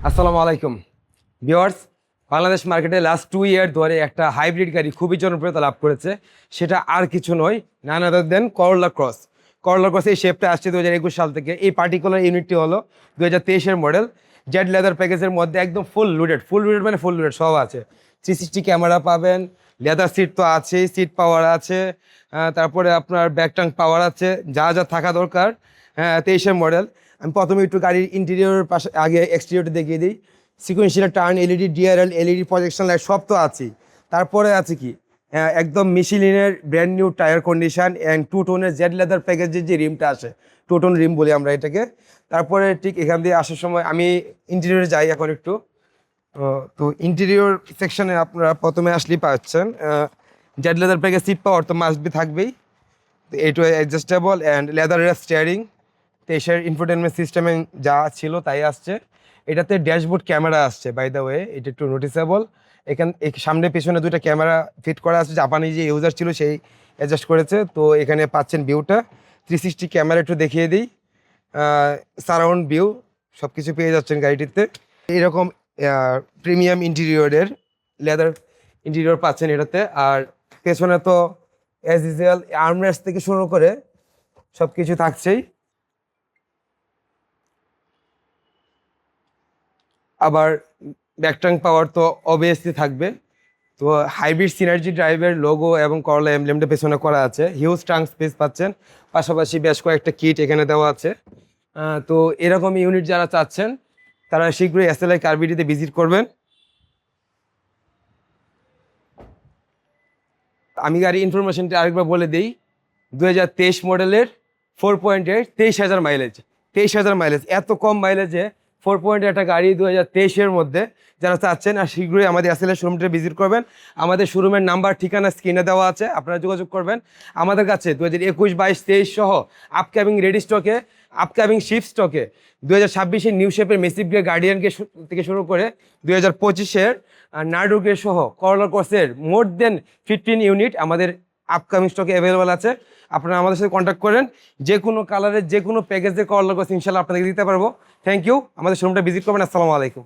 আসসালামু আলাইকুম ভিউয়ার্স। বাংলাদেশ মার্কেটে লাস্ট 2 ইয়ার ধরে একটা হাইব্রিড গাড়ি খুবই জনপ্রিয়তা লাভ করেছে। সেটা আর কিছু নয়, নান আদার দেন করোলা ক্রস। করোলা ক্রস এই শেপটা আসছে 2021 সাল থেকে। এই পার্টিকুলার ইউনিটটি হলো 2023-এর মডেল। জেড লেদার প্যাকেজের মধ্যে একদম ফুল লোডেড মানে ফুল লোডেড সব আছে। 360 ক্যামেরা পাবেন, লেদার সিট তো আছেই, সিট পাওয়ার আছে, তারপরে আপনার ব্যাক ট্যাঙ্ক পাওয়ার আছে, যা যা থাকা দরকার। 23-এর মডেল। আমি প্রথমে একটু গাড়ির ইন্টেরিয়রের পাশে আগে এক্সটেরিয়রটা দেখিয়ে দিই। Sequential turn, LED DRL, LED projection light সব তো আছেই। তারপরে আছে কি, একদম মিশেলিনের brand new tyre condition and 2 টোনের জেড লেদার প্যাকেজের যে রিমটা আসে, 2 টোন রিম বলি আমরা এটাকে। তারপরে ঠিক এখান দিয়ে আসার সময় আমি ইন্টেরিয়রে যাই এখন একটু। তো ইন্টেরিয়র সেকশনে আপনারা প্রথমে আসলেই পাচ্ছেন Z leather package. Seat power তো মাস্ট বি থাকবেই। তো এইটা অ্যাডজাস্টেবল অ্যান্ড লেদারের স্টিয়ারিং। 23-এর ইনফোটেনমেন্ট সিস্টেমে যা ছিল তাই আসছে। এটাতে ড্যাশবোর্ড ক্যামেরা আসছে, বাই দ্য ওয়ে এটা একটু নোটিসেবল। সামনে পেছনে 2টা ক্যামেরা ফিট করা আছে, জাপানি যে ইউজার ছিল সেই অ্যাডজাস্ট করেছে। তো এখানে পাচ্ছেন ভিউটা 360 ক্যামেরা। একটু দেখিয়ে দিই, সারাউন্ড ভিউ সব কিছু পেয়ে যাচ্ছেন গাড়িটিতে। এরকম প্রিমিয়াম ইন্টেরিয়রের লেদার ইন্টেরিয়র পাচ্ছেন এটাতে। আর পেছনে তো অ্যাজ ইউজুয়াল আর্মরেস্ট থেকে শুরু করে সব কিছু থাকছেই। আবার ব্যাকট্যাঙ্ক পাওয়ার তো অবভিয়াসলি থাকবে। তো হাইব্রিড সিনার্জি ড্রাইভের লোগো এবং করলা এমব্লেমটা পেছনে করা আছে। হিউজ ট্রাঙ্ক স্পেস পাচ্ছেন, পাশাপাশি বেশ কয়েকটা কিট এখানে দেওয়া আছে। তো এরকম ইউনিট যারা চাচ্ছেন তারা শীঘ্রই এসএলআই কারবিডিতে ভিজিট করবেন। আমি গাড়ি ইনফরমেশনটা আরেকবার বলে দিই। 2023 মডেলের 4.8, 23,000 মাইলেজ। 23,000 মাইলেজ, এত কম মাইলেজে 4.8 একটা গাড়ি 2023-এর মধ্যে যারা চাচ্ছেন, আর শীঘ্রই আমাদের আসলে শোরুমটা ভিজিট করবেন। আমাদের শোরুমের নাম্বার ঠিকানা স্ক্রিনে দেওয়া আছে, আপনারা যোগাযোগ করবেন। আমাদের কাছে 2021, 22, 23 সহ আপকামিং রেডি স্টকে, আপকামিং শিফট স্টকে 2026-এর নিউ শেপের মেসিভ গ্রে গার্ডিয়ানকে থেকে শুরু করে 2025-এর নার্ডো গ্রে সহ করলা ক্রসের মোর দেন 15 ইউনিট আমাদের আপকামিং স্টকে অ্যাভেলেবল আছে। আপনারা আমাদের সাথে কন্ট্যাক্ট করেন। যে কোনো কালারের যে কোনো প্যাকেজের করলা ক্রস ইনশাল্লাহ আপনাদেরকে দিতে পারবো। Thank you. আমাদের শোরুমটা ভিজিট করবেন। আসসালামু আলাইকুম।